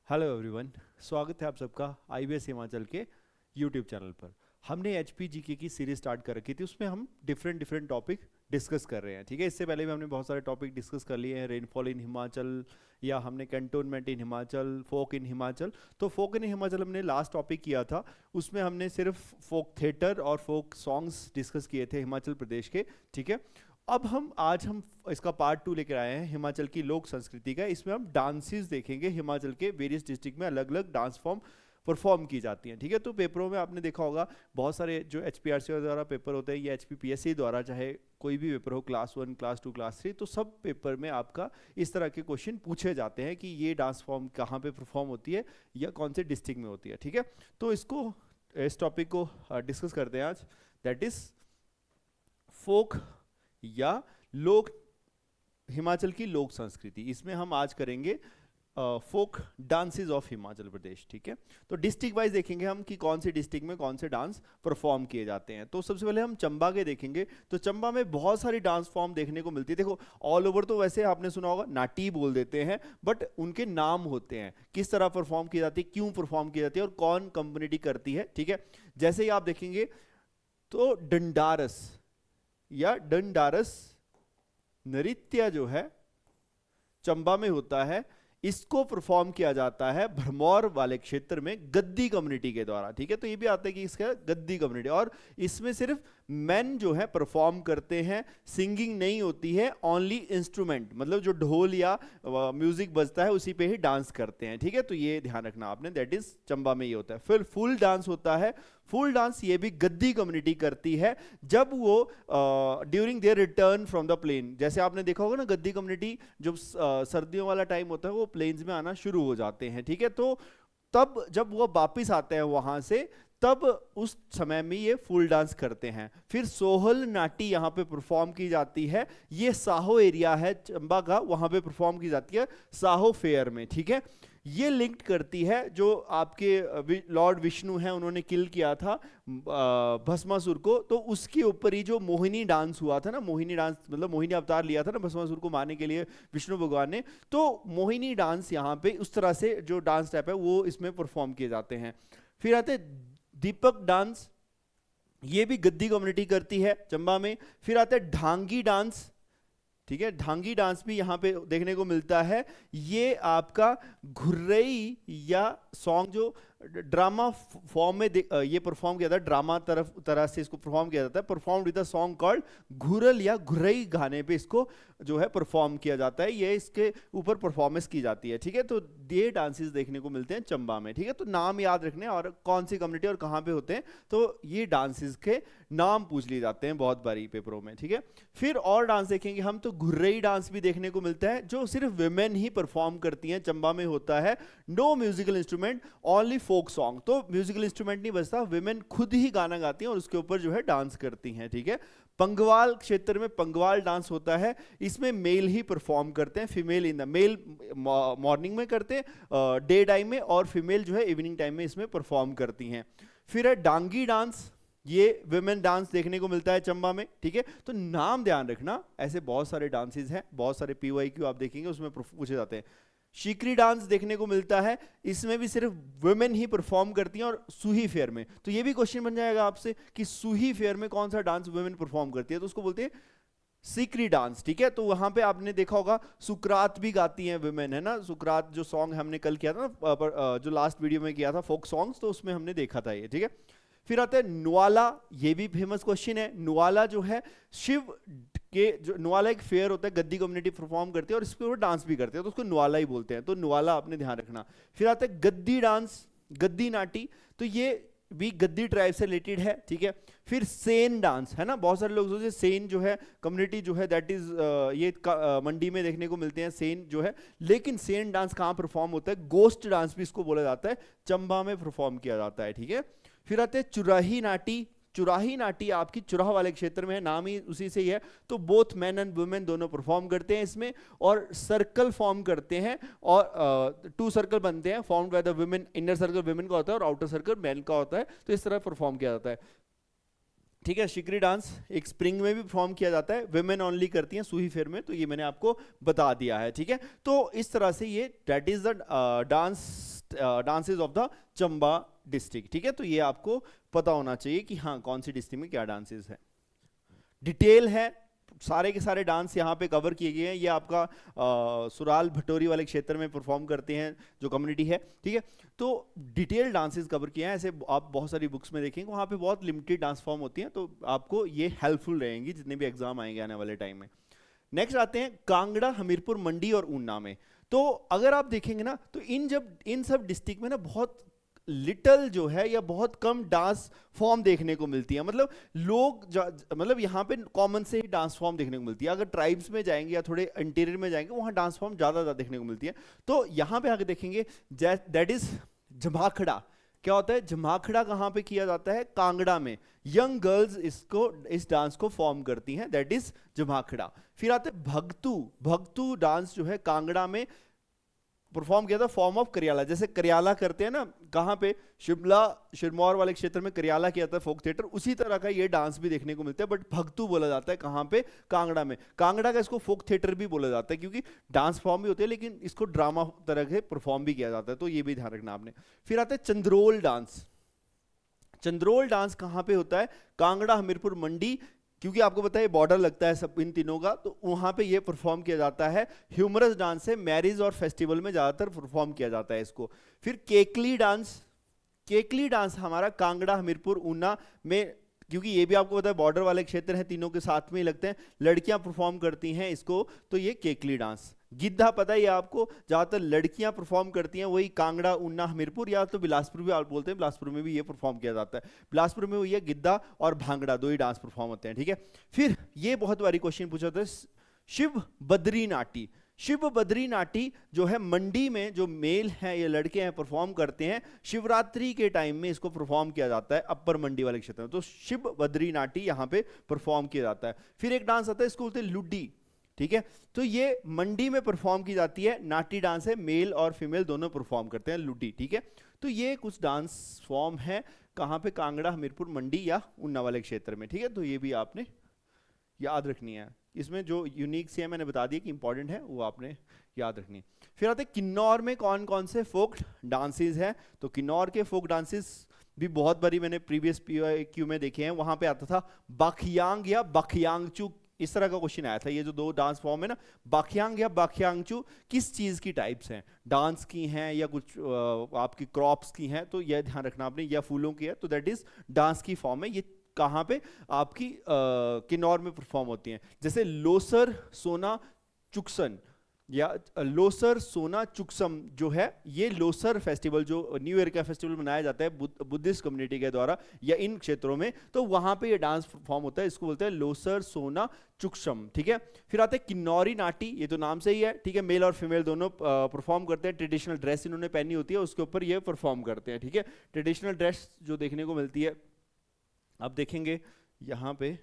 Hello everyone, स्वागत है आप सबका आईबीएस हिमाचल के यूट्यूब चैनल पर। हमने एचपीजीके की सीरीज स्टार्ट कर रखी थी, उसमें हम डिफरेंट डिफरेंट टॉपिक डिस्कस कर रहे हैं। ठीक है, इससे पहले भी हमने बहुत सारे टॉपिक डिस्कस कर लिए हैं, रेनफॉल इन हिमाचल या हमने कैंटोनमेंट इन हिमाचल, फोक इन हिमाचल। तो फोक इन हिमाचल हमने लास्ट टॉपिक किया था, उसमें हमने सिर्फ फोक थिएटर और फोक सॉन्ग्स डिस्कस किए थे हिमाचल प्रदेश के। ठीक है, अब आज हम इसका पार्ट 2 लेकर आए हैं हिमाचल की लोक संस्कृति का। इसमें हम डांसेस देखेंगे, हिमाचल के वेरियस डिस्ट्रिक्ट में अलग अलग डांस फॉर्म परफॉर्म की जाती हैं। ठीक है, तो पेपरों में आपने देखा होगा बहुत सारे जो एचपीआरसी द्वारा पेपर होते हैं या एचपीपीएससी द्वारा, चाहे कोई भी पेपर हो, क्लास 1, क्लास 2, क्लास 3, तो सब पेपर में आपका इस तरह के क्वेश्चन पूछे जाते हैं कि ये डांस फॉर्म कहाँ पे परफॉर्म होती है या कौन से डिस्ट्रिक्ट में होती है। ठीक है, तो इस टॉपिक को डिस्कस करते हैं आज, दैट इज फोक या लोक, हिमाचल की लोक संस्कृति। इसमें हम आज करेंगे folk dances of Himachal Pradesh. ठीक है, तो डिस्ट्रिक्ट वाइज देखेंगे हम कि कौन से डिस्ट्रिक्ट में कौन से डांस परफॉर्म किए जाते हैं। तो सबसे पहले हम चंबा के देखेंगे। तो चंबा में बहुत सारी डांस फॉर्म देखने को मिलती है। देखो, ऑल ओवर तो वैसे आपने सुना होगा नाटी बोल देते हैं, बट उनके नाम होते हैं, किस तरह परफॉर्म की जाती है, क्यों परफॉर्म की जाती है और कौन कम्युनिटी करती है। ठीक है, जैसे ही आप देखेंगे तो डंडारस या डंडारस नृत्य जो है चंबा में होता है, इसको परफॉर्म किया जाता है भरमौर वाले क्षेत्र में गद्दी कम्युनिटी के द्वारा। ठीक है, तो ये भी आता है कि इसका गद्दी कम्युनिटी, और इसमें सिर्फ मेन जो है परफॉर्म करते हैं, सिंगिंग नहीं होती है, ओनली इंस्ट्रूमेंट, मतलब जो ढोल या म्यूजिक बजता है उसी पे ही डांस करते हैं। ठीक है, तो ये ध्यान रखना आपने, दैट इज चंबा में ये होता है। फिर फुल डांस होता है। फुल डांस ये भी गद्दी कम्युनिटी करती है जब वो during their return from the plain. जैसे आपने देखा होगा ना, गद्दी कम्युनिटी जब सर्दियों वाला टाइम होता है वो प्लेन्स में आना शुरू हो जाते हैं। ठीक है, तो तब जब वो वापस आते हैं वहां से, तब उस समय में ये फुल डांस करते हैं। फिर सोहल नाटी यहाँ पे परफॉर्म की जाती है। ये साहो एरिया है चंबा का, वहां पे परफॉर्म की जाती है साहो फेयर में। ठीक है, ये लिंक्ड करती है जो आपके लॉर्ड विष्णु हैं, उन्होंने किल किया था भस्मासुर को, तो उसके ऊपर ही जो मोहिनी डांस हुआ था ना, मोहिनी डांस मतलब मोहिनी अवतार लिया था ना भस्मासुर को मारने के लिए विष्णु भगवान ने, तो मोहिनी डांस यहाँ पे उस तरह से जो डांस टाइप है वो इसमें परफॉर्म किए जाते हैं। फिर आते दीपक डांस, ये भी गद्दी कम्युनिटी करती है चंबा में। फिर आता है ढांगी डांस। ठीक है, ढांगी डांस भी यहाँ पे देखने को मिलता है। ये आपका घुर्रई या सॉन्ग जो ड्रामा फॉर्म में ये परफॉर्म किया था, ड्रामा तरह से इसको परफॉर्म किया जाता है, perform with a song called घुरल या घुरई गाने पे इसको जो है परफॉर्म किया जाता है, ये इसके ऊपर परफॉर्मेंस की जाती है। ठीक है, तो ये डांसेस देखने को मिलते हैं चंबा में। ठीक है, तो नाम याद रखने और कौन सी कम्युनिटी और कहाँ पे होते हैं, तो ये डांसेस के नाम पूछ लिए जाते हैं बहुत बारी पेपरों में। ठीक है, फिर और डांस देखेंगे हम, तो घुर्रई डांस भी देखने को मिलता है जो सिर्फ विमेन ही परफॉर्म करती हैं, चंबा में होता है। No musical instrument, only folk song, तो म्यूजिकल इंस्ट्रूमेंट नहीं बजता, विमेन खुद ही गाना गाती हैं और उसके ऊपर जो है डांस करती हैं। ठीक है, पंगवाल क्षेत्र में पंगवाल डांस होता है, इसमें मेल ही परफॉर्म करते हैं, female in the male morning में करते हैं डे टाइम में, और फीमेल जो है इवनिंग टाइम में इसमें परफॉर्म करती हैं। फिर है डांगी डांस, ये विमेन डांस देखने को मिलता है चंबा में। ठीक है, तो नाम ध्यान रखना, ऐसे बहुत सारे डांसेस हैं, बहुत सारे पीवाईक्यू आप देखेंगे उसमें पूछे जाते हैं। शिकरी डांस देखने को मिलता है, इसमें भी सिर्फ वुमेन ही परफॉर्म करती हैं, और सूही फेयर में, तो ये भी क्वेश्चन बन जाएगा आपसे कि सूही फेयर में कौन सा डांस वुमेन परफॉर्म करती है, तो उसको बोलते हैं सिकरी डांस। ठीक है, तो वहां पे आपने देखा होगा सुकरात भी गाती हैं वुमेन, है ना, सुकरात जो सॉन्ग हमने कल किया था ना, जो लास्ट वीडियो में किया था फोक सॉन्ग्स, तो उसमें हमने देखा था ये। ठीक है, फिर आता है नुआला, ये भी फेमस क्वेश्चन है। नुआला जो है शिव के, जो नुआला एक फेयर होता है, गद्दी कम्युनिटी परफॉर्म करती है और इस पे वो डांस भी करते हैं, तो उसको नुआला ही बोलते हैं, तो नुआला आपने ध्यान रखना। फिर आता है गद्दी डांस, गद्दी नाटी, तो ये भी गद्दी ट्राइब से रिलेटेड है। ठीक है, फिर सेन डांस, है ना, बहुत सारे लोग सोचते हैं सेन जो है कम्युनिटी जो है दैट इज ये मंडी में देखने को मिलते हैं सेन जो है, लेकिन सेन डांस कहाँ परफॉर्म होता है, गोस्ट डांस भी इसको बोला जाता है, चंबा में परफॉर्म किया जाता है। ठीक है, फिर आते हैं चुराही नाटी। चुराही नाटी आपकी चुराह वाले क्षेत्र में है, नाम ही उसी से ही है, तो बोथ मैन एंड वुमेन दोनों परफॉर्म करते हैं इसमें, और सर्कल फॉर्म करते हैं, और 2 सर्कल बनते हैं formed by the women, inner circle women का होता है और आउटर सर्कल मैन का होता है, तो इस तरह परफॉर्म किया जाता है। ठीक है, शिकरी डांस एक स्प्रिंग में भी परफॉर्म किया जाता है, विमेन ओनली करती हैं सूही फेयर में, तो ये मैंने आपको बता दिया है। ठीक है, तो इस तरह से ये that is the dance dances of the Chamba district, ठीक है। तो ये आपको पता होना चाहिए कि हाँ कौन सी डिस्ट्रिक्ट में क्या डांसेस है। डिटेल है, सारे के सारे डांस यहाँ पे कवर किए गए हैं। ये आपका सुराल भटोरी वाले क्षेत्र में परफॉर्म करते हैं जो कम्युनिटी है, ठीक है। तो डिटेल डांसेस कवर किए हैं, ऐसे आप बहुत सारी बुक्स में देखेंगे वहाँ पे बहुत लिमिटेड डांस फॉर्म होती हैं, तो आपको ये हेल्पफुल रहेंगी जितने भी एग्जाम आएंगे आने वाले टाइम में। नेक्स्ट आते हैं कांगड़ा, हमीरपुर, मंडी और ऊना में। तो अगर आप देखेंगे ना तो इन सब डिस्ट्रिक्ट में ना बहुत लिटल जो है या बहुत कम डांस फॉर्म देखने को मिलती है। मतलब मतलब यहाँ पे कॉमन से ही डांस फॉर्म देखने को मिलती है। अगर ट्राइब्स में जाएंगे या थोड़े इंटीरियर में जाएंगे वहाँ डांस फॉर्म ज़्यादा देखने को मिलती है। तो यहाँ पे आगे देखेंगे दैट इज जमाखड़ा। क्या होता है जमाखड़ा? कहाँ पे किया जाता है? कांगड़ा में। यंग गर्ल्स इस डांस को फॉर्म करती हैं, दैट इज जमाखड़ा। फिर आते हैं भगतू। भगतू डांस जो है कांगड़ा में परफॉर्म किया था, फॉर्म ऑफ करियाला। जैसे करियाला करते हैं ना, कहाँ पे? शिमला सिरमौर वाले क्षेत्र में करियाला किया था फोक थिएटर, उसी तरह का ये डांस भी देखने को मिलता है, बट भगतू बोला जाता है। कहाँ पे? कांगड़ा में। कांगड़ा का इसको फोक थिएटर भी बोला जाता है क्योंकि डांस फॉर्म भी होते हैं लेकिन इसको ड्रामा तरह से परफॉर्म भी किया जाता है, तो ये भी ध्यान रखना आपने। फिर आता है चंद्रोल डांस। चंद्रोल डांस कहाँ पे होता है? कांगड़ा, हमीरपुर, मंडी, क्योंकि आपको पता है बॉर्डर लगता है सब इन तीनों का, तो वहां पे ये परफॉर्म किया जाता है। ह्यूमरस डांस है, मैरिज और फेस्टिवल में ज्यादातर परफॉर्म किया जाता है इसको। फिर केकली डांस। केकली डांस हमारा कांगड़ा, हमीरपुर, ऊना में, क्योंकि ये भी आपको पता है बॉर्डर वाले क्षेत्र हैं, तीनों के साथ में ही लगते हैं, लड़कियां परफॉर्म करती हैं इसको, तो ये केकली डांस। गिद्धा पता है आपको, ज्यादातर लड़कियां परफॉर्म करती हैं, वही कांगड़ा, ऊना, हमीरपुर, या तो बिलासपुर भी आप बोलते हैं, बिलासपुर में भी ये परफॉर्म किया जाता है। बिलासपुर में वही है गिद्धा और भांगड़ा, दो ही डांस परफॉर्म होते हैं, ठीक है। फिर ये बहुत बारी क्वेश्चन पूछा था, शिव बद्री नाटी। शिव बद्री नाटी जो है मंडी में जो मेल हैं, ये लड़के हैं, परफॉर्म करते हैं शिवरात्रि के टाइम में, इसको परफॉर्म किया जाता है अपर मंडी वाले क्षेत्र में, तो शिव बद्री नाटी यहाँ पे परफॉर्म किया जाता है। फिर एक डांस आता है, इसको बोलते हैं लुड्डी, ठीक है। तो ये मंडी में परफॉर्म की जाती है, नाटी डांस है, मेल और फीमेल दोनों परफॉर्म करते हैं, लुड्डी, ठीक है। तो ये कुछ डांस फॉर्म है कहाँ पे? कांगड़ा, हमीरपुर, मंडी या ऊना वाले क्षेत्र में, ठीक है। तो ये भी आपने याद रखनी है। इसमें जो यूनिक सी है मैंने बता दिया कि इंपॉर्टेंट है, वो आपने याद रखनी है। फिर आते हैं किन्नौर में कौन कौन से फोक डांसेस हैं। तो किन्नौर के फोक डांसेस भी बहुत बारी मैंने प्रीवियस क्यू में देखे हैं, वहां पे आता था बाखियांग या बाखियांगचू, इस तरह का क्वेश्चन आया था। ये जो दो डांस फॉर्म है ना, बाखियांग या बाखियांगचू, किस चीज की टाइप्स हैं? डांस की हैं या कुछ आपकी क्रॉप्स की हैं? तो यह ध्यान रखना आपने, या फूलों की है, तो दैट इज डांस की फॉर्म है। ये कहाँ पे? आपकी किन्नौर में परफॉर्म होती हैं। जैसे लोसर, सोना, चुक्सन, या लोसर, सोना, चुक्सम जो है, ये लोसर फेस्टिवल जो न्यू ईयर का फेस्टिवल मनाया जाता है बुद्धिस्ट कम्युनिटी के द्वारा या इन क्षेत्रों में, तो वहां पे ये डांस फॉर्म होता है, इसको बोलते हैं लोसर, सोना, चुक्सम, ठीक है। फिर आते हैं किन्नौरी नाटी, ये तो नाम से ही है, ठीक है, मेल और फीमेल दोनों परफॉर्म करते हैं। ट्रेडिशनल ड्रेस इन्होंने पहनी होती है, उसके ऊपर ये परफॉर्म करते हैं, ठीक है। ट्रेडिशनल ड्रेस जो देखने को मिलती है, अब देखेंगे यहाँ पे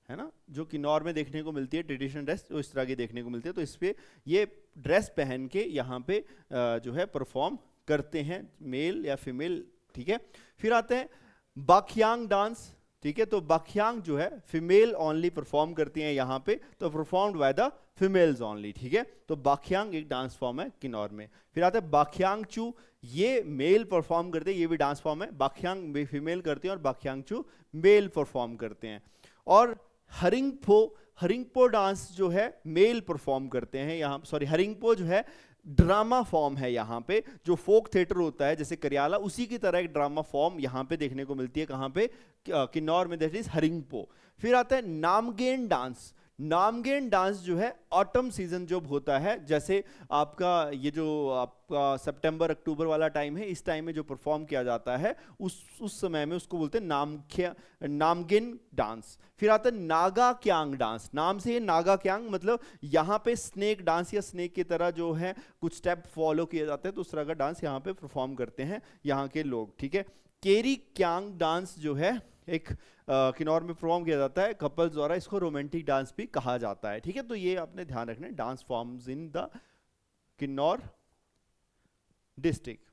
है ना, जो किन्नौर में देखने को मिलती है ट्रेडिशनल ड्रेस, तो इस तरह की देखने को मिलती है। तो इस पे ये ड्रेस पहन के यहाँ पे जो है परफॉर्म करते हैं, मेल या फीमेल, ठीक है। फिर आते हैं बाखियांग डांस, ठीक है। तो बाखियांग जो है फीमेल ओनली परफॉर्म करती हैं यहाँ पे, तो performed by the females only, ठीक है। तो बाखियांग एक डांस फॉर्म है किन्नौर में। फिर आता है बाखियांगचू, ये मेल परफॉर्म करते हैं, ये भी डांस फॉर्म है। बाखियांग फीमेल करते हैं और बाखियांगचू मेल परफॉर्म करते हैं। और हरिंगपो, हरिंगपो डांस जो है मेल परफॉर्म करते हैं यहाँ, सॉरी, हरिंगपो जो है ड्रामा फॉर्म है यहाँ पे, जो फोक थिएटर होता है जैसे करियाला, उसी की तरह एक ड्रामा फॉर्म यहाँ पे देखने को मिलती है। कहाँ पे? किन्नौर में, दैट इज हरिंगपो। फिर आता है नामगेन डांस। नामगेन डांस जो है ऑटम सीजन जब होता है, जैसे आपका ये जो आपका सितंबर अक्टूबर वाला टाइम है, इस टाइम में जो परफॉर्म किया जाता है उस समय में उसको बोलते हैं नामगेन डांस। फिर आता है नागा क्यांग डांस, नाम से ये नागा क्यांग, मतलब यहाँ पे स्नेक डांस या स्नेक की तरह जो है कुछ स्टेप फॉलो किए जाते हैं, तो उस तरह का डांस यहाँ पे परफॉर्म करते हैं यहाँ के लोग, ठीक है। केरी क्यांग डांस जो है एक किन्नौर में परफॉर्म किया जाता है कपल्स द्वारा, इसको रोमांटिक डांस भी कहा जाता है, ठीक है। तो ये आपने ध्यान रखना है, dance forms in the Kinnaur district.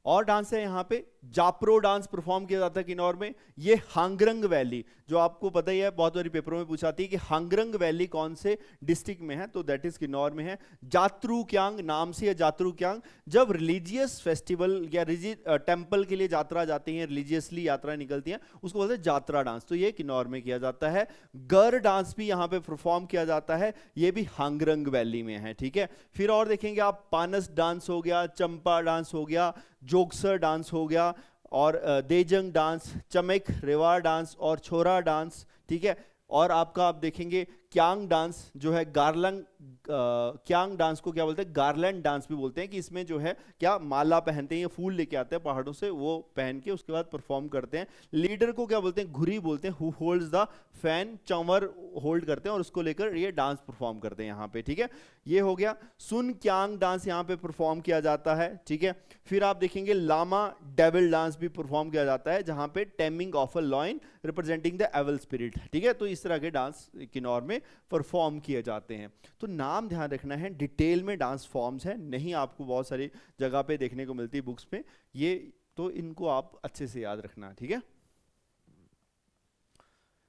और डांस है यहाँ पे जाप्रो डांस परफॉर्म किया जाता है किन्नौर में। ये हांगरंग वैली, जो आपको पता ही है, बहुत बारी पेपरों में पूछाती है कि हांगरंग वैली कौन से डिस्ट्रिक्ट में है, तो दैट इज किन्नौर में है। जात्रुक्यांग नाम से है जात्रुक्यांग। जब रिलीजियस फेस्टिवल या टेम्पल के लिए यात्रा जाती है, रिलीजियसली यात्रा निकलती है, उसको बोलते हैं जात्रा डांस, तो ये किन्नौर में किया जाता है। गर डांस भी यहाँ पे परफॉर्म किया जाता है, ये भी हांगरंग वैली में है, ठीक है। फिर और देखेंगे आप, पानस डांस हो गया, चंपा डांस हो गया, जोगसर डांस हो गया, और देजंग डांस, चमेक रेवाड़ डांस और छोरा डांस, ठीक है। और आपका आप देखेंगे क्यांग डांस जो है, गार्लंग क्यांग डांस को क्या बोलते हैं, गार्लैंड डांस भी बोलते हैं, कि इसमें जो है क्या माला पहनते हैं या फूल लेके आते हैं पहाड़ों से, वो पहन के उसके बाद परफॉर्म करते हैं। लीडर को क्या बोलते हैं, घुरी बोलते हैं, who holds the fan, Chanwar hold करते हैं और उसको लेकर ये डांस परफॉर्म करते हैं यहाँ पे, ठीक है। ये हो गया। सुन क्यांग डांस यहाँ पे परफॉर्म किया जाता है, ठीक है। फिर आप देखेंगे लामा डेविल डांस भी परफॉर्म किया जाता है, जहां पे taming of a lion representing the evil spirit, ठीक है। तो इस तरह के डांस किन्नौर में परफॉर्म किए जाते हैं। तो नाम ध्यान रखना है, डिटेल में डांस फॉर्म्स है नहीं, आपको बहुत सारी जगह पे देखने को मिलती है बुक्स में, ये तो इनको आप अच्छे से याद रखना, ठीक है।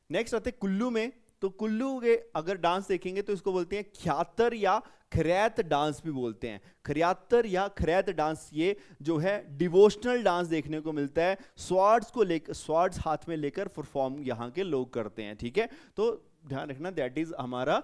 नेक्स्ट आते हैं कुल्लू में। तो कुल्लू के अगर डांस देखेंगे तो इसको बोलते हैं ख्यातर या खरैत डांस भी बोलते हैं। खरैतर या खरैत डांस ये जो है डिवोशनल डांस देखने को मिलता है, स्वार्ड्स को लेकर, स्वार्ड्स हाथ में लेकर परफॉर्म यहाँ के लोग करते हैं, ठीक है। तो ध्यान रखना, दैट इज हमारा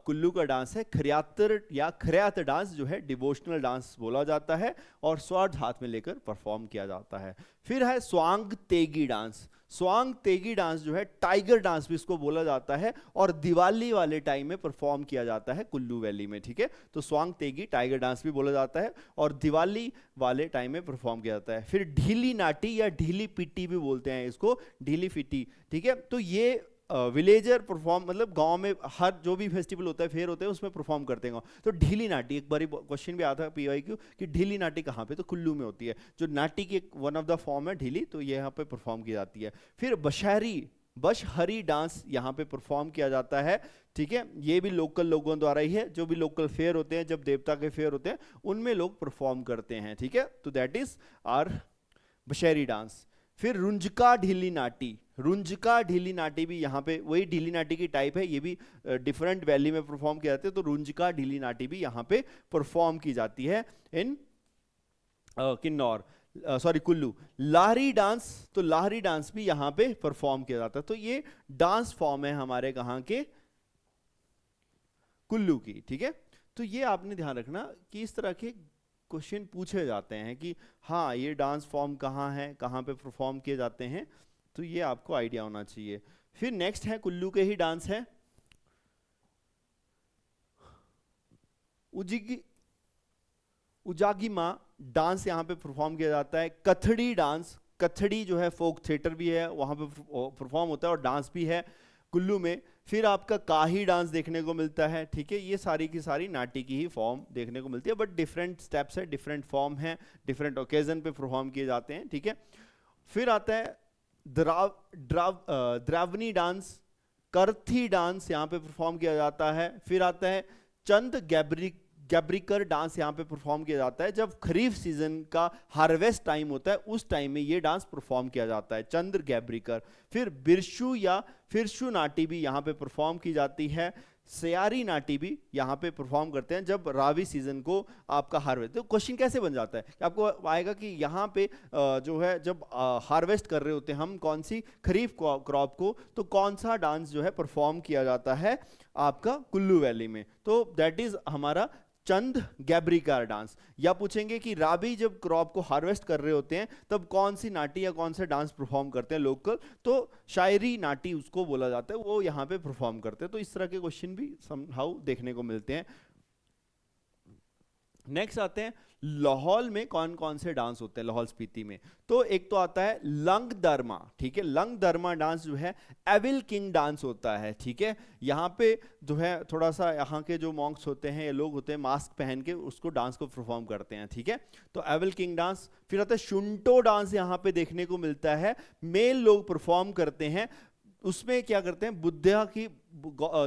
कुल्लू का डांस है। खरैतर या खरैत डांस जो है डिवोशनल डांस बोला जाता है और स्वार्ड हाथ में लेकर परफॉर्म किया जाता है। फिर है स्वांग तेगी डांस। स्वांग तेगी डांस जो है टाइगर डांस भी इसको बोला जाता है और दिवाली वाले टाइम में परफॉर्म किया जाता है कुल्लू वैली में, ठीक है। तो स्वांग तेगी टाइगर डांस भी बोला जाता है और दिवाली वाले टाइम में परफॉर्म किया जाता है। फिर ढीली नाटी या ढीली पिट्टी भी बोलते हैं इसको, ढीली पिट्टी, ठीक है। तो ये विलेजर परफॉर्म, मतलब गांव में हर जो भी फेस्टिवल होता है, फेयर होते हैं, उसमें परफॉर्म करते हैं। तो ढीली नाटी, एक बार क्वेश्चन भी आता है PYQ कि ढीली नाटी कहाँ पे, तो कुल्लू में होती है। जो नाटी की वन ऑफ द फॉर्म है ढीली, तो ये यहाँ पे परफॉर्म की जाती है। फिर बशहरी डांस यहाँ पे परफॉर्म किया जाता है, ठीक है। ये भी लोकल लोगों द्वारा ही है, जो भी लोकल फेयर होते हैं, जब देवता के फेयर होते हैं उनमें लोग परफॉर्म करते हैं, ठीक है। तो दैट इज आर बशहरी डांस। फिर रुंजका ढीली नाटी, रुंजका ढीली नाटी भी यहाँ पे वही ढीली नाटी की टाइप है, ये भी डिफरेंट वैली में परफॉर्म किया जाते हैं। तो रुंजका ढीली नाटी भी यहाँ पे परफॉर्म की जाती है इन किन्नौर, सॉरी कुल्लू। लाहरी डांस, तो लाहरी डांस भी यहाँ पे परफॉर्म किया जाता है। तो ये डांस फॉर्म है हमारे कहाँ के, कुल्लू की, ठीक है। तो ये आपने ध्यान रखना कि इस तरह के क्वेश्चन पूछे जाते हैं कि हाँ ये डांस फॉर्म कहाँ है, कहाँ पे परफॉर्म किए जाते हैं, तो ये आपको आइडिया होना चाहिए। फिर नेक्स्ट है कुल्लू के ही डांस है उजागिमा डांस, यहाँ पे परफॉर्म किया जाता है। कथड़ी डांस, कथड़ी जो है फोक थिएटर भी है, वहाँ पे परफॉर्म होता है और डांस भी है कुल्लू में। फिर आपका काही डांस देखने को मिलता है, ठीक है। ये सारी की सारी नाटी की ही फॉर्म देखने को मिलती है, बट डिफरेंट स्टेप्स है, डिफरेंट फॉर्म है, डिफरेंट ओकेजन पे परफॉर्म किए जाते हैं, ठीक है। फिर आता है द्रावनी डांस, करथी डांस यहाँ पे परफॉर्म किया जाता है। फिर आता है चंद गैब्रिकर डांस, यहाँ पे परफॉर्म किया जाता है जब खरीफ सीजन का हार्वेस्ट टाइम होता है, उस टाइम में ये डांस परफॉर्म किया जाता है, चंद्र गैब्रिकर। फिर बिरशु या फिरशु नाटी भी यहाँ पे परफॉर्म की जाती है। सयारी नाटी भी यहाँ पे परफॉर्म करते हैं जब रावी सीजन को आपका हार्वेस्ट। तो क्वेश्चन कैसे बन जाता है कि आपको आएगा कि यहाँ पे जो है जब हार्वेस्ट कर रहे होते हैं हम कौन सी खरीफ क्रॉप को, तो कौन सा डांस जो है परफॉर्म किया जाता है आपका कुल्लू वैली में, तो दैट इज हमारा चंद गैब्रिकर डांस। या पूछेंगे कि राबी जब क्रॉप को हार्वेस्ट कर रहे होते हैं तब कौन सी नाटी या कौन से डांस परफॉर्म करते हैं लोकल, तो शायरी नाटी उसको बोला जाता है, वो यहाँ पे परफॉर्म करते हैं। तो इस तरह के क्वेश्चन भी समहाउ देखने को मिलते हैं। नेक्स्ट आते हैं लाहौल में कौन कौन से डांस होते हैं लाहौल स्पीति में। तो एक तो आता है लंग दरमा, ठीक है। लंग दरमा डांस जो है एविल किंग डांस होता है, ठीक है। यहाँ पे जो है थोड़ा सा यहाँ के जो मॉन्क्स होते हैं या लोग होते हैं मास्क पहन के उसको डांस को परफॉर्म करते हैं, ठीक है। तो एविल किंग डांस। फिर आता है शुंटो डांस, यहाँ पे देखने को मिलता है, मेल लोग परफॉर्म करते हैं, उसमें क्या करते हैं, बुद्धा की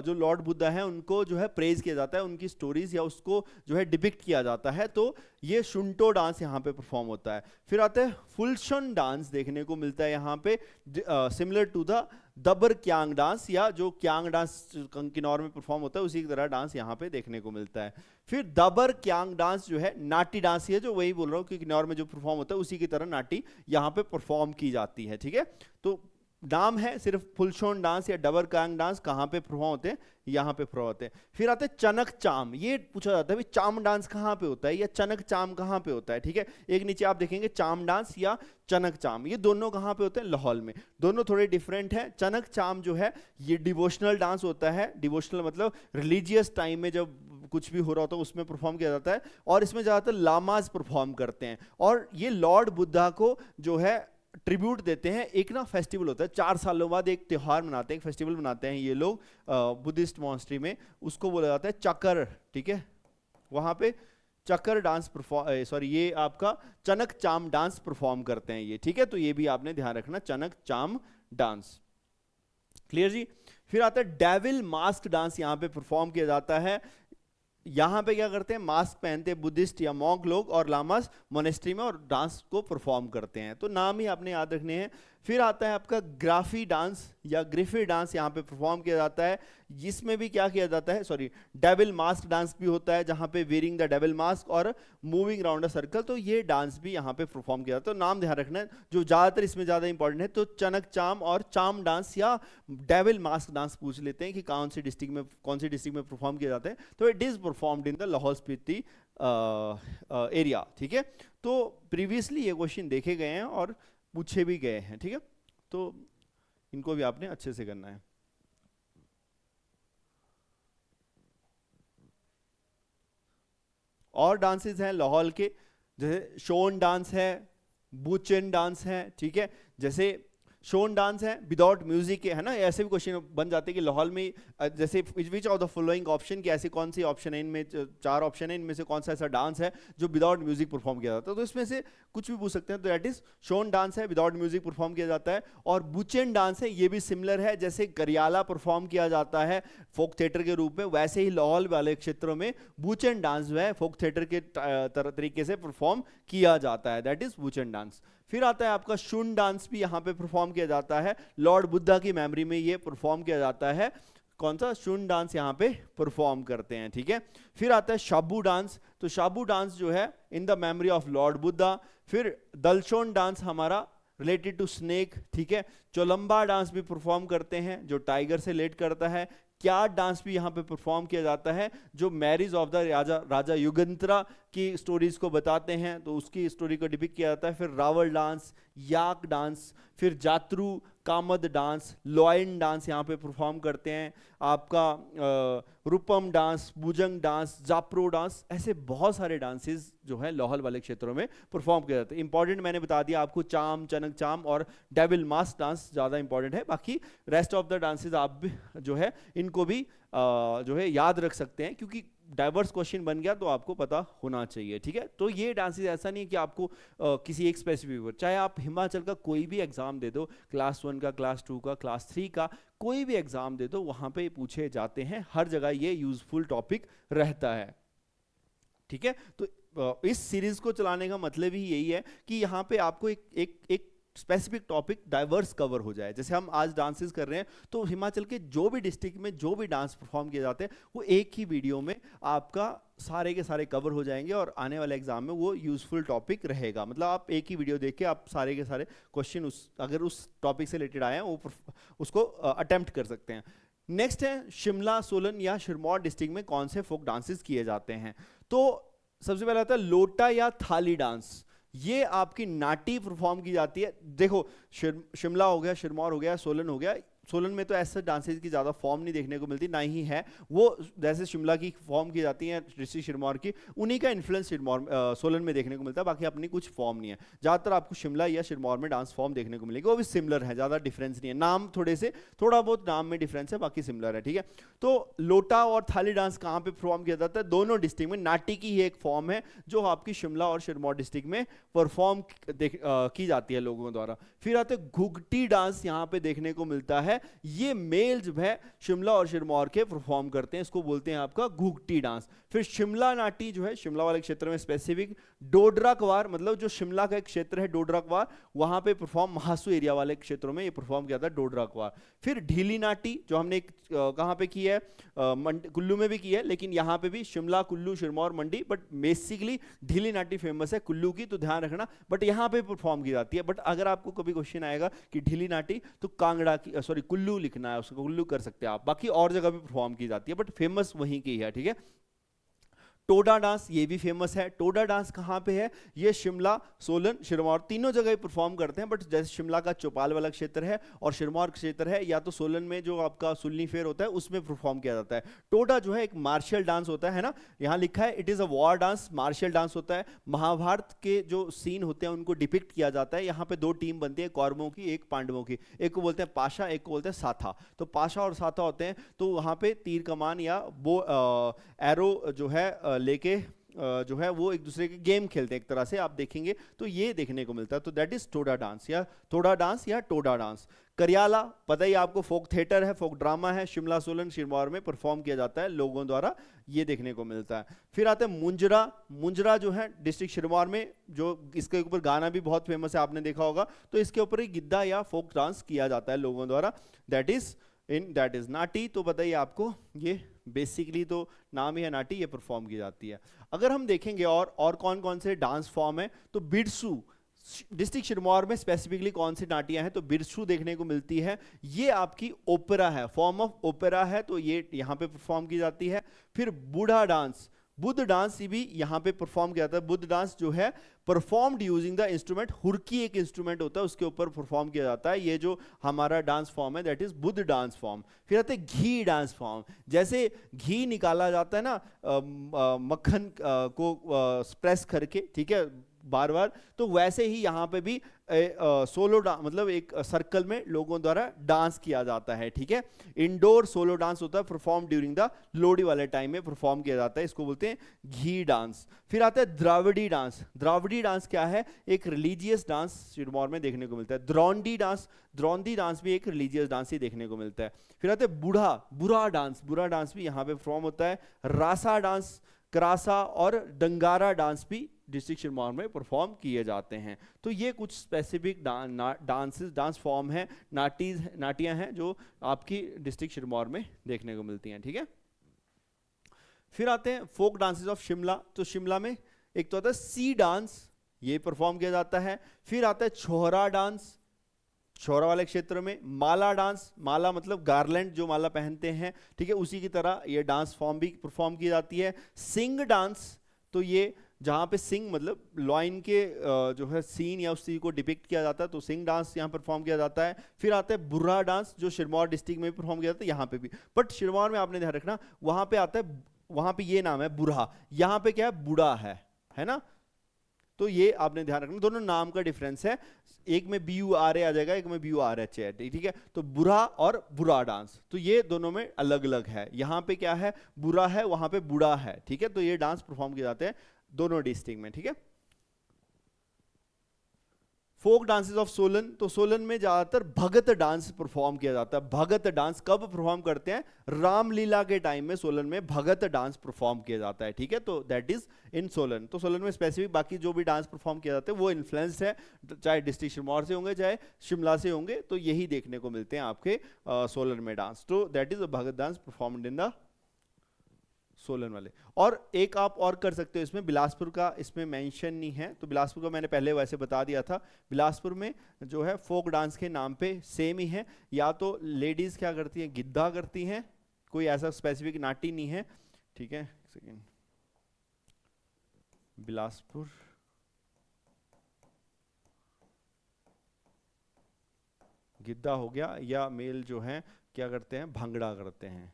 जो लॉर्ड बुद्धा है उनको जो है प्रेज किया जाता है, उनकी स्टोरीज या उसको जो है डिपिक्ट किया जाता है, तो ये शुंटो डांस यहाँ पे परफॉर्म होता है। फिर आता है फुलशन डांस देखने को मिलता है यहाँ पे, सिमिलर टू द दबर क्यांग डांस, या जो क्यांग डांस किन्नौर में परफॉर्म होता है उसी की तरह डांस यहाँ पे देखने को मिलता है। फिर दबर क्यांग डांस जो है नाटी डांस ही है, जो वही बोल रहा हूँ कि किन्नौर में जो परफॉर्म होता है उसी की तरह नाटी यहाँ पे परफॉर्म की जाती है, ठीक है। तो नाम है सिर्फ फुलशोन डांस या डबर क्यांग डांस, कहाँ पे परफॉर्म होते हैं, यहाँ पे परफॉर्म होते हैं। फिर आते हैं चनक चाम, ये पूछा जाता है भाई चाम डांस कहाँ पे होता है या चनक चाम कहाँ पे होता है, ठीक है। एक नीचे आप देखेंगे चाम डांस या चनक चाम, ये दोनों कहाँ पे होते हैं, लाहौल में। दोनों थोड़े डिफरेंट है। चनक चाम जो है ये डिवोशनल डांस होता है, डिवोशनल मतलब रिलीजियस टाइम में जब कुछ भी हो रहा होता है उसमें परफॉर्म किया जाता है, और इसमें ज़्यादातर लामाज परफॉर्म करते हैं, और ये लॉर्ड बुद्धा को जो है ट्रिब्यूट देते हैं। एक ना फेस्टिवल होता है, 4 सालों बाद एक त्योहार मनाते हैं, एक फेस्टिवल मनाते हैं ये लोग बुद्धिस्ट मॉन्स्ट्री में, उसको बोला जाता है चक्कर, ठीक है। वहाँ पे चक्कर डांस परफॉर्म, सॉरी ये आपका चनक चाम डांस परफॉर्म करते हैं ये, ठीक है। तो ये भी आपने ध्यान रखना, चनक चाम डांस, क्लियर जी। फिर आता है डेविल मास्क डांस, यहाँ पे परफॉर्म किया जाता है। यहाँ पे क्या करते हैं, मास्क पहनते हैं बुद्धिस्ट या मॉन्क लोग और लामास मोनेस्ट्री में, और डांस को परफॉर्म करते हैं, तो नाम ही आपने याद रखने हैं। फिर आता है आपका ग्राफी डांस या ग्रिफी डांस, यहाँ पे परफॉर्म किया जाता है। जिसमें भी क्या किया जाता है, सॉरी डेविल मास्क डांस भी होता है, जहाँ पे वेयरिंग द डेविल मास्क और मूविंग राउंड अ सर्कल, तो ये डांस भी यहाँ पे परफॉर्म किया जाता है। तो नाम ध्यान रखना है, जो ज़्यादातर इसमें ज़्यादा इंपॉर्टेंट है, तो चनक चाम और चाम डांस या डेविल मास्क डांस पूछ लेते हैं कि कौन सी डिस्ट्रिक्ट में परफॉर्म किया जाता है, तो it is performed in the Lahaul Spiti area, ठीक है। तो प्रीवियसली ये क्वेश्चन देखे गए हैं और पूछे भी गए हैं, ठीक है। तो इनको भी आपने अच्छे से करना है। और डांसेस हैं लाहौल के, जैसे शोन डांस है, बुचेन डांस है, ठीक है। जैसे शोन डांस है विदाउट म्यूजिक के, है ना, ऐसे भी क्वेश्चन बन जाते हैं कि लाहौल में जैसे which of the following option, कि ऐसे कौन सी ऑप्शन है, इनमें 4 ऑप्शन है, इनमें से कौन सा ऐसा डांस है जो विदाउट म्यूजिक परफॉर्म किया जाता है, तो इसमें से कुछ भी पूछ सकते हैं। तो दैट इज शोन डांस है, विदाउट म्यूजिक परफॉर्म किया जाता है। और बुचेन डांस है, ये भी सिमिलर है, जैसे गरियाला परफॉर्म किया जाता है फोक थिएटर के रूप में, वैसे ही लाहौल वाले क्षेत्रों में बुचेन डांस जो है फोक थिएटर के तरीके से परफॉर्म किया जाता है, दैट इज बुचेन डांस। फिर आता है आपका शुन डांस, भी यहाँ पे परफॉर्म किया जाता है, लॉर्ड बुद्धा की मेमोरी में ये परफॉर्म किया जाता है। कौन सा, शुन डांस यहाँ पे परफॉर्म करते हैं, ठीक है। फिर आता है शाबू डांस, तो शाबू डांस जो है in the memory of Lord Buddha. फिर दलशोन डांस हमारा रिलेटेड टू स्नेक, ठीक है। चोलंबा डांस भी परफॉर्म करते हैं जो टाइगर से रिलेट करता है। क्या डांस भी यहाँ पे परफॉर्म किया जाता है जो मैरिज ऑफ द राजा युगंतरा की स्टोरीज को बताते हैं, तो उसकी स्टोरी को डिपिक्ट किया जाता है। फिर रावल डांस, याक डांस, फिर जात्रू, कामद डांस, लॉयन डांस यहाँ पे परफॉर्म करते हैं। आपका रूपम डांस, बुजंग डांस, जाप्रो डांस, ऐसे बहुत सारे डांसेस जो है लाहौल वाले क्षेत्रों में परफॉर्म किया जाता है। इंपॉर्टेंट मैंने बता दिया आपको, चाम, चनक चाम और डेविल मास्क डांस ज़्यादा इंपॉर्टेंट है, बाकी रेस्ट ऑफ द डांसेस आप भी जो है इनको भी जो है याद रख सकते हैं, क्योंकि डाइवर्स क्वेश्चन बन गया तो आपको पता होना चाहिए, ठीक है। तो ये डांसेस ऐसा नहीं है कि आपको किसी एक स्पेसिफिक, चाहे आप हिमाचल का कोई भी एग्जाम दे दो, क्लास 1 का, क्लास 2 का, क्लास 3 का, कोई भी एग्जाम दे दो, वहां पे पूछे जाते हैं, हर जगह ये यूजफुल टॉपिक रहता है, ठीक है। तो इस सीरीज को चलाने का मतलब ही यही है कि यहाँ पे आपको एक स्पेसिफिक टॉपिक डाइवर्स कवर हो जाए। जैसे हम आज डांसेस कर रहे हैं, तो हिमाचल के जो भी डिस्ट्रिक्ट में जो भी डांस परफॉर्म किए जाते हैं वो एक ही वीडियो में आपका सारे के सारे कवर हो जाएंगे, और आने वाले एग्जाम में वो यूजफुल टॉपिक रहेगा। मतलब आप एक ही वीडियो देख के आप सारे के सारे क्वेश्चन अगर उस टॉपिक से रिलेटेड आए हैं वो उसको अटेम्प्ट कर सकते हैं। नेक्स्ट है शिमला, सोलन या सिरमौर डिस्ट्रिक्ट में कौन से फोक डांसेस किए जाते हैं। तो सबसे पहला आता है लोटा या थाली डांस, ये आपकी नाटी परफॉर्म की जाती है। देखो शिमला हो गया, सिरमौर हो गया, सोलन हो गया, सोलन में तो ऐसे डांसेस की ज़्यादा फॉर्म नहीं देखने को मिलती, ना ही है वो, जैसे शिमला की फॉर्म की जाती है डिस्ट्रिक्ट सिरमौर की, उन्हीं का इन्फ्लुएंस सोलन में देखने को मिलता है, बाकी अपनी कुछ फॉर्म नहीं है। ज़्यादातर आपको शिमला या सिरमौर में डांस फॉर्म देखने को मिलेगी, वो भी सिमिलर है, ज़्यादा डिफरेंस नहीं है, नाम थोड़ा बहुत नाम में डिफरेंस है, बाकी सिमिलर है, ठीक है। तो लोटा और थाली डांस कहाँ पे परफॉर्म किया जाता है, दोनों डिस्ट्रिक्ट में। नाटी की ही एक फॉर्म है जो आपकी शिमला और सिरमौर डिस्ट्रिक्ट में परफॉर्म की जाती है लोगों द्वारा। फिर आते घुघटी डांस यहाँ पे देखने को मिलता है, है ये मेल जो है शिमला और सिरमौर के परफॉर्म करते हैं, इसको बोलते हैं आपका घुघटी डांस। फिर शिमला नाटी जो है शिमला वाले क्षेत्र में स्पेसिफिक, डोडरा क्वार मतलब जो शिमला का एक क्षेत्र है डोडरा क्वार, वहां पे परफॉर्म महासू एरिया वाले क्षेत्रों में ये परफॉर्म किया था डोडरा क्वार। फिर ढीली नाटी जो हमने कहां पे की है, कुल्लू में भी की है, लेकिन यहाँ पे भी शिमला, कुल्लू, सिरमौर, मंडी, बट बेसिकली ढीली नाटी फेमस है कुल्लू की, तो ध्यान रखना, बट यहाँ पे परफॉर्म की जाती है। बट अगर आपको कभी क्वेश्चन आएगा कि ढीली नाटी, तो कांगड़ा की सॉरी कुल्लू लिखना है, उसको कुल्लू कर सकते हैं आप, बाकी और जगह भी परफॉर्म की जाती है बट फेमस वहीं की है, ठीक है। टोडा डांस ये भी फेमस है। टोडा डांस कहाँ पे है, ये शिमला, सोलन, सिरमौर तीनों जगह परफॉर्म करते हैं, बट जैसे शिमला का चौपाल वाला क्षेत्र है और सिरमौर क्षेत्र है, या तो सोलन में जो आपका सुल्ली फेर होता है उसमें परफॉर्म किया जाता है। टोडा जो है एक मार्शल डांस होता है ना, यहाँ लिखा है it is a war dance, martial dance होता है। महाभारत के जो सीन होते हैं उनको डिपिक्ट किया जाता है। यहाँ पे दो टीम बनती है, कौरवों की, एक पांडवों की, एक को बोलते हैं पाशा, एक को बोलते हैं साथा। तो पाशा और साथा होते हैं, तो वहाँ पे तीर कमान या वो एरो जो है लेके जो है वो एक दूसरे के गेम खेलते हैं एक तरह से, आप देखेंगे तो ये देखने को मिलता है। तो दैट इज टोडा डांस या थोड़ा डांस या टोडा डांस। करियाला पता ही आपको फोक थिएटर है, फोक ड्रामा है, शिमला, सोलन, सिरमौर में परफॉर्म किया जाता है लोगों द्वारा, ये देखने को मिलता है। फिर आते हैं मुंजरा। मुंजरा जो है डिस्ट्रिक्ट सिरमौर में, जो इसके ऊपर गाना भी बहुत फेमस है, आपने देखा होगा, तो इसके ऊपर ही गिद्धा या फोक डांस किया जाता है लोगों द्वारा, दैट इज नाटी। तो बताइए आपको, ये बेसिकली तो नाम ही है नाटी, ये परफॉर्म की जाती है। अगर हम देखेंगे और कौन कौन से डांस फॉर्म है, तो बिरसू डिस्ट्रिक्ट सिरमौर में स्पेसिफिकली कौन सी नाटियां हैं, तो बिरसू देखने को मिलती है। ये आपकी ओपेरा है, फॉर्म ऑफ ओपेरा है, तो ये यहाँ पे परफॉर्म की जाती है। फिर बूढ़ा डांस, बुद्ध डांस भी यहाँ पे परफॉर्म किया जाता है। बुद्ध डांस जो है परफॉर्म्ड यूजिंग द इंस्ट्रूमेंट, हुरकी एक इंस्ट्रूमेंट होता है उसके ऊपर परफॉर्म किया जाता है। ये जो हमारा डांस फॉर्म है that is Buddha dance form. फिर आते हैं घी डांस फॉर्म, जैसे घी निकाला जाता है ना मक्खन को प्रेस करके, ठीक है, बार बार, तो वैसे ही यहाँ पे भी सोलो डांस मतलब एक सर्कल में लोगों द्वारा डांस किया जाता है, ठीक है। इंडोर सोलो डांस होता है, परफॉर्म ड्यूरिंग द लोहड़ी वाले टाइम में परफॉर्म किया जाता है, इसको बोलते हैं घी डांस। फिर आता है द्राविड़ी डांस। द्राविड़ी डांस क्या है, एक रिलीजियस डांस सिरमौर में देखने को मिलता है। द्रोंडी डांस, द्रोंडी डांस भी एक रिलीजियस डांस ही देखने को मिलता है। फिर आते हैं बुरा डांस, बुरा डांस भी यहाँ पे परफॉर्म होता है। रासा डांस, करासा और डंगारा डांस भी डिस्ट्रिक्ट सिरमौर में परफॉर्म किए जाते हैं। तो ये कुछ स्पेसिफिक डांस फॉर्म है, नाटियां हैं जो आपकी डिस्ट्रिक्ट सिरमौर में देखने को मिलती हैं, ठीक है। फिर आते हैं फोक डांसेस ऑफ शिमला। तो शिमला में एक तो आता है सी डांस, ये परफॉर्म किया जाता है। फिर आता है छोहरा डांस, छोहरा वाले क्षेत्र में। माला डांस, माला मतलब गार्लैंड जो माला पहनते हैं, ठीक है, उसी की तरह ये डांस फॉर्म भी परफॉर्म की जाती है। सिंग डांस, तो ये जहाँ पे सिंग मतलब लॉइन के जो है सीन या उस चीज को डिपिक्ट किया जाता है, तो सिंग डांस यहाँ परफॉर्म किया जाता है। फिर आता है बुर्रा डांस जो सिरमौर डिस्ट्रिक्ट में परफॉर्म किया जाता है, यहाँ पे भी, बट सिरमौर में आपने ध्यान रखना वहां पे आता है, वहां पे ये नाम है बुरहा, यहाँ पे क्या है बूढ़ा है ना, तो ये आपने ध्यान रखना, दोनों नाम का डिफरेंस है, एक में BURA आ जाएगा, एक में BURH है, ठीक है। तो बुरा और बुरा डांस, तो ये दोनों में अलग अलग है, यहाँ पे क्या है बुरा है, वहां पे बूढ़ा है, ठीक है। तो ये डांस परफॉर्म किए जाते हैं दोनों डिस्ट्रिक्ट में, ठीक है। फोक डांसेस ऑफ सोलन, तो सोलन में ज्यादातर भगत डांस परफॉर्म किया जाता है। भगत डांस कब परफॉर्म करते हैं, रामलीला के टाइम में सोलन में भगत डांस परफॉर्म किया जाता है, ठीक है। तो दैट इज इन सोलन। तो सोलन में स्पेसिफिक बाकी जो भी डांस परफॉर्म किया जाता है वो इन्फ्लुएंस है, चाहे डिस्ट्रिक्ट सिरमौर से होंगे चाहे शिमला से होंगे, तो यही देखने को मिलते हैं आपके सोलन में डांस। तो that is a Bhagat dance performed in the Solan वाले। और एक आप और कर सकते हो इसमें, बिलासपुर का इसमें मेंशन नहीं है, तो बिलासपुर का मैंने पहले वैसे बता दिया था। बिलासपुर में जो है फोक डांस के नाम पे सेम ही है, या तो लेडीज क्या करती हैं गिद्धा करती हैं, कोई ऐसा स्पेसिफिक नाटी नहीं है, ठीक है। सेकेंड, बिलासपुर गिद्धा हो गया, या मेल जो है क्या करते हैं भांगड़ा करते हैं,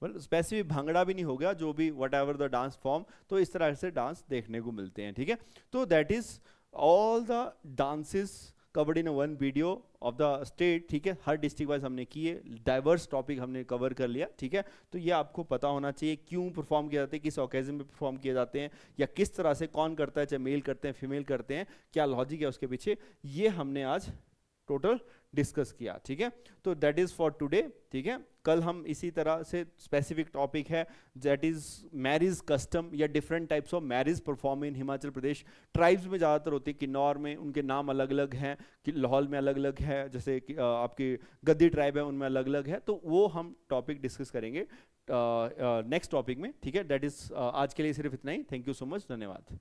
स्पेसिफिक भांगड़ा भी नहीं हो गया, जो भी what ever the dance form, तो इस तरह से डांस देखने को मिलते हैं, ठीक है। तो that is all the dances covered in one video of the state, ठीक है। हर डिस्ट्रिक्ट वाइज हमने किए, डाइवर्स टॉपिक हमने कवर कर लिया, ठीक है। तो ये आपको पता होना चाहिए क्यों परफॉर्म किए जाते हैं, किस ओकेजन में परफॉर्म किए जाते हैं, या किस तरह से कौन करता है, चाहे मेल करते हैं फीमेल करते हैं, क्या लॉजिक है उसके पीछे, ये हमने आज टोटल डिस्कस किया, ठीक है। तो दैट इज फॉर टुडे, ठीक है। कल हम इसी तरह से स्पेसिफिक टॉपिक है दैट इज मैरिज कस्टम या different types of marriage perform in Himachal Pradesh. Tribes में ज़्यादातर होती है, किन्नौर में उनके नाम अलग अलग हैं, कि लाहौल में अलग अलग है, जैसे कि आपकी गद्दी ट्राइब है उनमें अलग अलग है, तो वो हम टॉपिक डिस्कस करेंगे नेक्स्ट टॉपिक में, ठीक है। दैट इज आज के लिए सिर्फ इतना ही। थैंक यू सो मच, धन्यवाद।